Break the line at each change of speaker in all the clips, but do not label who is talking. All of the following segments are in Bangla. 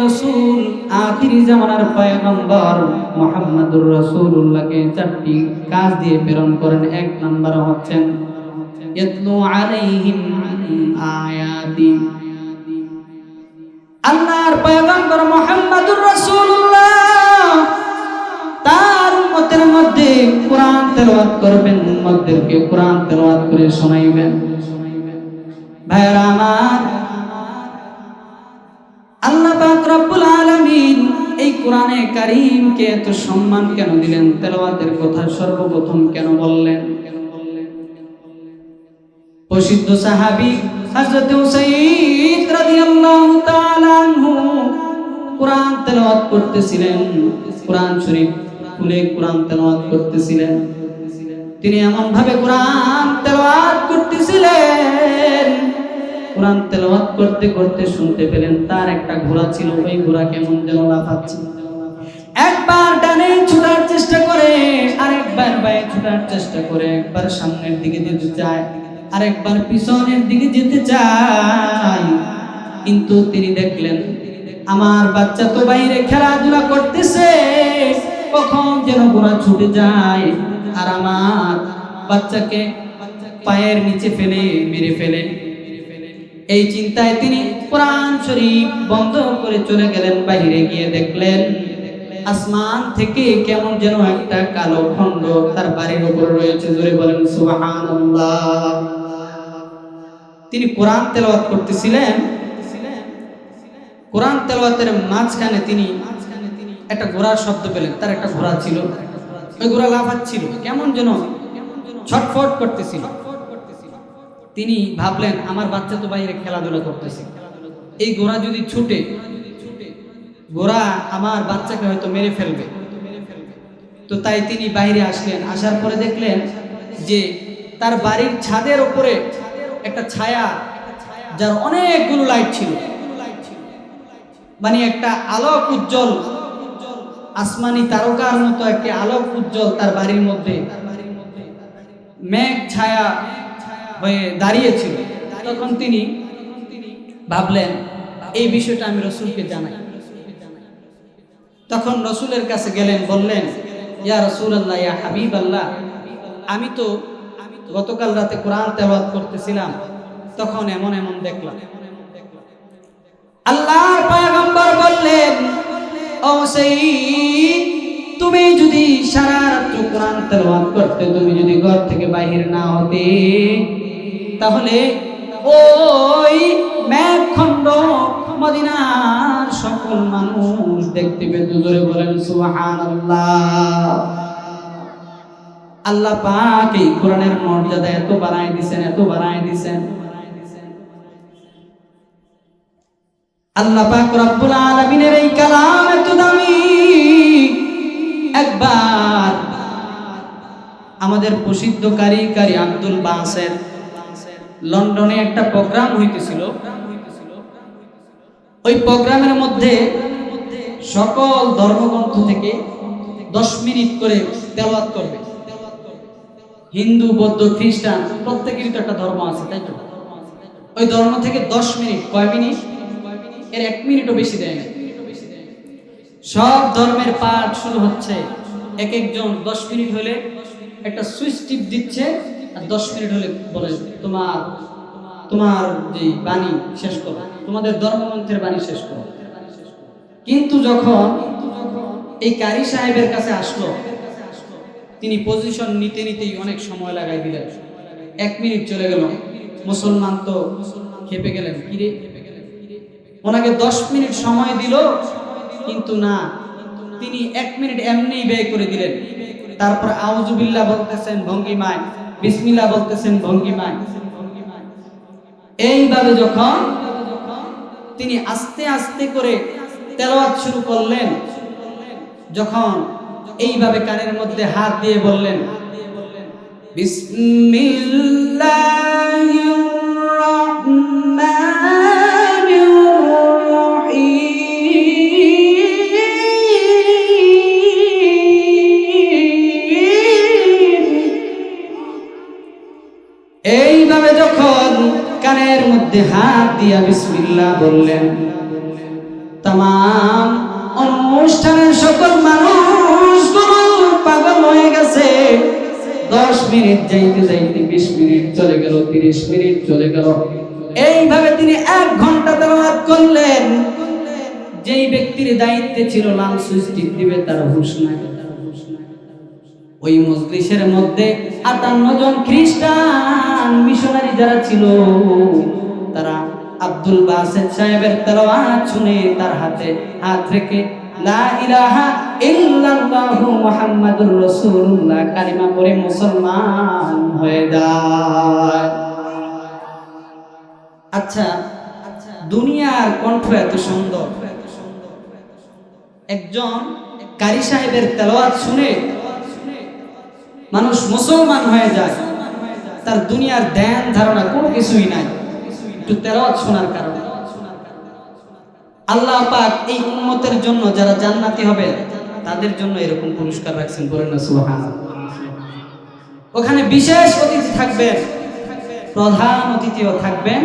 রাসূল আখিরি জামানার পয়গম্বর মুহাম্মদুর রাসূলুল্লাহকে চারটি কাজ দিয়ে প্রেরণ করেন। এক নাম্বার হচ্ছেন ইয়াতলু আলাইহিম আয়াতি। আল্লাহর পয়গম্বর মুহাম্মদুর রাসূলুল্লাহ তার উম্মতের মধ্যে কোরআন তেলাওয়াত করবেন, উম্মতদেরকে কোরআন তেলাওয়াত করে শোনাইবেন। ভাইরা আমার, আল্লাহ পাক রব্বুল আলামিন এই কোরআনে কারীমকে এত সম্মান কেন দিলেন? তেলাওয়াতের কথা সর্বপ্রথম কেন বললেন? প্রসিদ্ধ সাহাবী হযরত উসাইদ রাদিয়াল্লাহু তাআলা আনহু কোরআন তেলাওয়াত করতেছিলেন, কোরআন শরীফ খুলে কোরআন তেলাওয়াত করতেছিলেন। তিনি এমন ভাবে কোরআন তেলাওয়াত করতেছিলেন, কোরআন তেলাওয়াত করতে করতে শুনতে পেলেন তার একটা ঘোড়া ছিল, ওই ঘোড়া কেমন যেন লাফাচ্ছে। একবার ডানে ছুটার চেষ্টা করে, আরেকবার বায়ে ছুটার চেষ্টা করে, একবার সামনের দিকে যেতে চায়, আরেকবার পিছনের দিকে যেতে চায়। কিন্তু তিনি দেখলেন আমার বাচ্চা তো বাইরে খেলাধুলা করতেছে, কখন যেন ঘোড়া ছুটে যায় আর আমার বাচ্চাকে পায়ের নিচে ফেলে মেরে ফেলে। এই চিন্তায় তিনি কোরআন শরীফ বন্ধ করে চলে গেলেন। বাইরে গিয়ে দেখলেন আসমান থেকে কেমন যেন একটা কালো খণ্ড তার বাড়ির উপর রয়েছে। জোরে বলেন সুবহানাল্লাহ। তিনি কোরআন তেলাওয়াত করতেছিলেন, কোরআন তেলাওয়াতের মাঝখানে তিনি একটা ঘোড়ার শব্দ পেলেন। তার একটা ঘোড়া ছিল, ওই ঘোড়া লাফাচ্ছিল, কেমন যেন ছটফট করতেছিল। তিনি ভাবলেন আমার বাচ্চা তো বাইরে খেলাধুলা করতেছে, এই ঘোড়া যদি ছুটে, ঘোড়া আমার বাচ্চাকে হয়তো মেরে ফেলবে। তো তাই তিনি বাইরে আসলেন। আসার পরে দেখলেন যে তার বাড়ির ছাদের উপরে একটা ছায়া, যার অনেকগুলো লাইট ছিল, মানে একটা আলোক উজ্জ্বল আসমানি তারকার মতো একটা আলোক উজ্জ্বল তার বাড়ির মধ্যে মেঘ ছায়া হয়ে দাঁড়িয়েছিল। তখন তিনি ভাবলেন এই বিষয়টা আমি রাসূলকে জানাই। তখন রাসূলের কাছে গেলেন, বললেন ইয়া রাসূলুল্লাহ, ইয়া হাবিবাল্লাহ, আমি তো গতকাল রাতে কোরআন তেলাওয়াত করতেছিলাম, তখন এমন এমন দেখলাম। আল্লাহর পয়গম্বর বললেন ও সাইয়্যিদ, তুমি যদি সারা রাত কোরআন তেলাওয়াত করতে, তুমি যদি ঘর থেকে বাহির না হতে, তাহলে ওই মেঘখণ্ড মদিনার সকল মানুষ দেখতে পেত। জোরে বলেন সুবহানাল্লাহ। আল্লাহ পাক এই কোরআনের মর্যাদা এত বাড়ায় দিবেন, এত বাড়ায় দিবেন। আল্লাহ পাক রব্বুল আলামিনের এই কালাম এত দামি। একবার আমাদের প্রসিদ্ধ কারি আব্দুল বাসের লন্ডনে একটা প্রোগ্রাম হইতেছিল। ওই প্রোগ্রামের মধ্যে সকল ধর্মগ্রন্থ থেকে 10 মিনিট করে তেলাওয়াত করবে। হিন্দু, বৌদ্ধ, খ্রিস্টান প্রত্যেকেরই তো একটা ধর্ম আছে, তাই তো? ওই ধর্ম থেকে 10 মিনিট, কয় মিনিট? এর 1 মিনিটও বেশি দেয় না। সব ধর্মের পাঠ শুরু হচ্ছে, এক একজন 10 মিনিট হলে একটা সুইচ টিপ দিচ্ছে, আর 10 মিনিট হলে বলে তোমার যে বাণী শেষ করো, তোমাদের ধর্মগ্রন্থের বাণী শেষ করো। কিন্তু যখন এই কারি সাহেবের কাছে আসলো, তিনি পজিশন নিতে নিতেই অনেক সময় লাগাই দিলেন। 1 মিনিট চলে গেল। মুসলমান তো খেপে গেলেন, কিরে ওনাকে 10 মিনিট সময় দিল, কিন্তু না, তিনি 1 মিনিট এমনিই ব্যয় করে দিলেন। তারপর আউযুবিল্লাহ বলতেছেন ভঙ্গিমায়, বিসমিল্লাহ বলতেছেন ভঙ্গিমায়। এইভাবে যখন তিনি আস্তে আস্তে করে তেলাওয়াত শুরু করলেন, যখন এইভাবে কানের মধ্যে হাত দিয়ে বললেন বিসমিল্লাহির রাহমানির রহিম, এইভাবে যখন কানের মধ্যে হাত দিয়া বিসমিল্লাহ বললেন, তামাম অনুষ্ঠানের সকল মানুষগুলো পাগল হয়ে গেছে। 10 মিনিট যাইতে যাইতে 20 মিনিট চলে গেল, 30 মিনিট চলে গেল। এইভাবে তিনি 1 ঘন্টা তেলাওয়াত করলেন। যেই ব্যক্তির দায়িত্বে ছিল লাল সুইচ টিপ দিবে, তার হুঁশ নাই। ওই মজলিসের মধ্যে 58 জন খ্রিস্টান মিশনারি যারা ছিল, তারা আব্দুল বাসেত সাহেবের তেলাওয়াত শুনে তার হাতে হাত রেখে লা ইলাহা ইল্লাল্লাহু মুহাম্মাদুর রাসূলুল্লাহ কালিমা পড়ে মুসলমান হয়ে যায়। আচ্ছা, দুনিয়ার কণ্ঠ এত সুন্দর, একজন কারি সাহেবের তেলাওয়াত শুনে মানুষ মুসলমান হয়ে যায়। তার দুনিয়ার ধ্যান ধারণা কোনো কিছুই নাই, একটু তেলাওয়াত শোনার কারণে। আল্লাহ পাক এই উম্মতের জন্য যারা জান্নাতি হবে তাদের জন্য এরকম পুরস্কার রাখছেন, বলেন না সুবহানাল্লাহ। ওখানে বিশেষ অতিথি থাকবেন, প্রধান অতিথিও থাকবেন,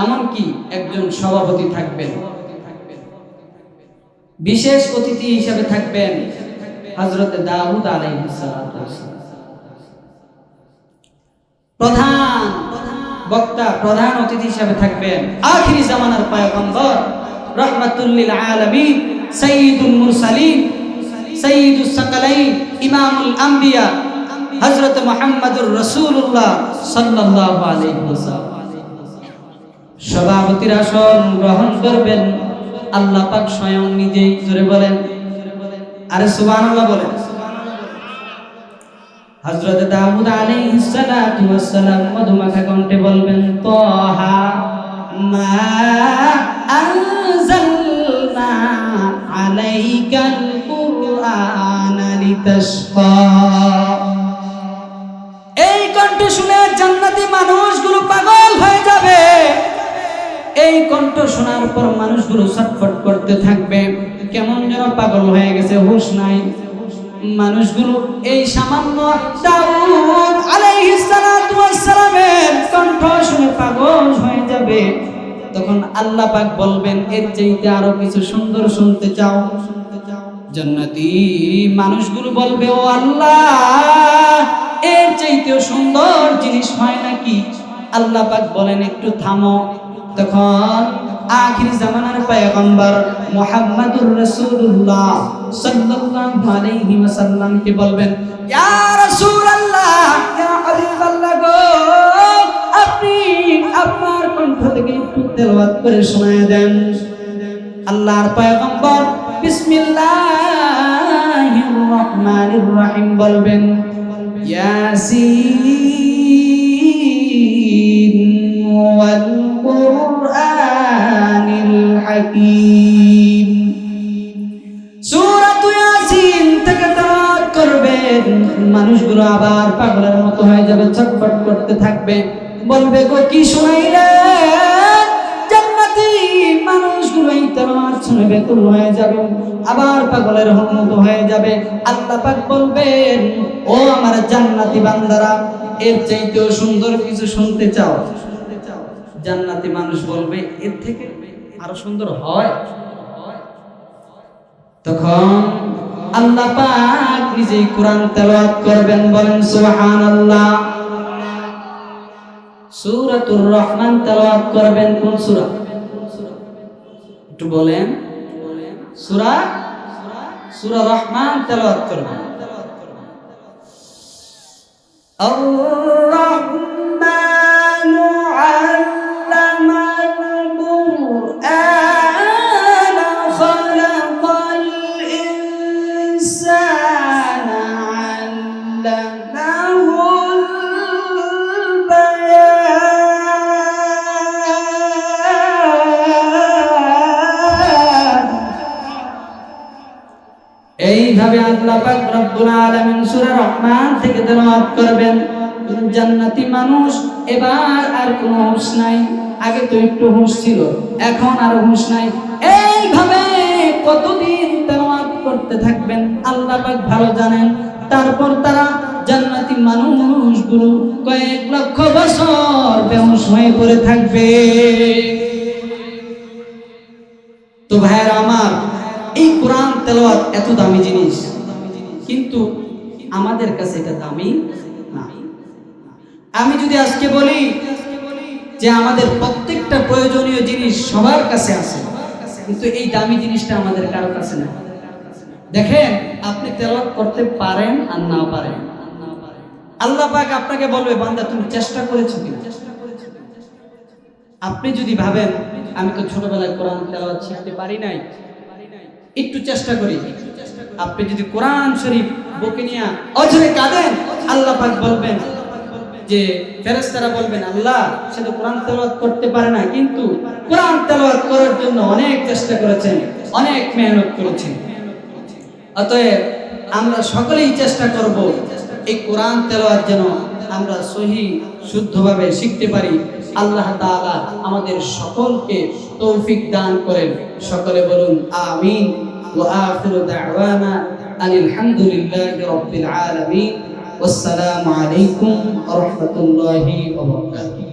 এমনকি একজন সভাপতি থাকবেন। বিশেষ অতিথি হিসেবে থাকবেন হযরত দাউদ আলাইহিস সালাতু ওয়াসসালাম। প্রধান বক্তা, প্রধান অতিথি হিসেবে থাকবেন আখিরি জামানার পয়গম্বর রাহমাতুল লিল আলামিন সাইয়্যিদুল মুরসালিন সাইয়্যিদুস সাকালাইন ইমামুল আম্বিয়া হযরত মুহাম্মদুর রাসূলুল্লাহ সাল্লাল্লাহু আলাইহি ওয়াসাল্লাম। সভাপতির আসন গ্রহণ করবেন আল্লাহ পাক স্বয়ং নিজেই। জোরে বলেন আরে সুবহানাল্লাহ বলেন। হযরত দাউদ আলাইহিস সালাতু ওয়াসসালাম মধুমাখা কণ্ঠে বলবেন তাহা মা আনজালনা আলাইকাল কুরআনা লিতাশকা। এই কণ্ঠ শুনে জান্নাতি মানুষগুলো পাগল হয়ে যাবে। এই কণ্ঠ শোনার পর মানুষগুলো ছটফট করতে থাকবে, কেমন যেন পাগল হয়ে গেছে, হুঁশ নাই। মানুষগুলো এই সামান্য দাউদ আলাইহিস সালাতু ওয়াসসালামের কণ্ঠ শুনে পাগল হয়ে যাবে। তখন আল্লাহ পাক বলবেন, এর চাইতে আরো কিছু সুন্দর শুনতে চাও? জান্নাতি মানুষগুলো বলবে, ও আল্লাহ, এর চাইতেও সুন্দর জিনিস হয় নাকি? আল্লাহ পাক বলেন, একটু থামো। তখন আখির জামানার পয়গম্বর মুহাম্মদুর রাসূলুল্লাহ সাল্লাল্লাহু আলাইহি ওয়াসাল্লাম কে বলবেন, ইয়া রাসূলুল্লাহ, ইয়া হাবিবাল্লাহ গো, আপনি আপনার কণ্ঠ থেকে একটু তেলাওয়াত করে শোনায় দেন। আল্লাহর পয়গম্বর বিসমিল্লাহির রহমানির রহিম বলবেন, ইয়াসিন ওয়াল কুরআনিল হাকীম। সূরাতুল ইয়াসিন থেকে তেলাওয়াত করবেন। মানুষগুলো আবার পাগলের মতো হয়ে যাবে, ছটফট করতে থাকবে, বলবে গো কি শুনাইলেন? জান্নাতি মানুষগুলো এই তেলাওয়াত শুনে বেকুল হয়ে যাবে, আবার পাগলের মতো হয়ে যাবে। আল্লাহ পাক বলবেন, ও আমার জান্নাতি বান্দারা, এর চাইতেও সুন্দর কিছু শুনতে চাও? জান্নাতি মানুষ বলবে, এর থেকে আরো সুন্দর হয়। তখন আল্লাহ পাক নিজেই কোরআন তেলাওয়াত করবেন, বলেন সুবহানাল্লাহ। সূরাতুর রহমান তেলাওয়াত করবেন। কোন সূরা? একটু বলেন। সূরা রহমান তেলাওয়াত করবেন। আর-রাহমানু আল্লামাল কুরআনা খালাকাল ইনসানা আল্লামাহুল বায়ান। এইভাবে আল্লাহ পাক রব্বুল আলামিন সূরা রহমান থেকে তেলাওয়াত করবেন। জান্নাতি মানুষ এবার আর কোনো হুঁশ নাই। আগে তো একটু হুঁশ ছিল, এখন আর হুঁশ নাই। এইভাবে কতদিন তেলাওয়াত করতে থাকবেন আল্লাহ পাক ভালো জানেন। তারপর তারা জান্নাতি মানুষগুলো কয়েক লক্ষ বছর বেহুঁশ হয়ে পড়ে থাকবে। তো ভাইয়েরা আমার, এই কোরআন তেলাওয়াত এত দামি জিনিস, কিন্তু আমাদের কাছে এটা দামি না। আমি যদি আজকে বলি যে আমাদের প্রত্যেকটা প্রয়োজনীয় জিনিস সবার কাছে আছে, কিন্তু এই দামি জিনিসটা আমাদের কারো কাছে না। দেখেন, আপনি তেলাওয়াত করতে পারেন আর না পারেন, আল্লাহ পাক আপনাকে বলবে, বান্দা তুমি চেষ্টা করেছো কি? আপনি যদি ভাবেন আমি তো ছোটবেলায় কোরআন তেলাওয়াত শিখতে পারি নাই, একটু চেষ্টা করি, আপনি যদি কোরআন শরীফ বুকে নিয়ে অঝরে কাঁদেন, আল্লাহ পাক বলবেন যে ফেরেশতারা বলবেন, আল্লাহ সে তো কোরআন তেলাওয়াত করতে পারে না, কিন্তু কোরআন তেলাওয়াত করার জন্য অনেক চেষ্টা করেছেন, অনেক মেহনত করেছেন। অতএব আমরা সকলেই চেষ্টা করব এই কোরআন তেলাওয়াত যেন আমরা সহি শুদ্ধভাবে শিখতে পারি। আল্লাহ তাআলা আমাদের সকলকে তৌফিক দান করেন। সকলে বলুন আমিন। ওয়া আখিরু দাওয়ানা আনিল হামদুলিল্লাহি রাব্বিল আলামিন। ওয়াসসালামু আলাইকুম ওয়া রাহমাতুল্লাহি ওয়া বারাকাতুহু।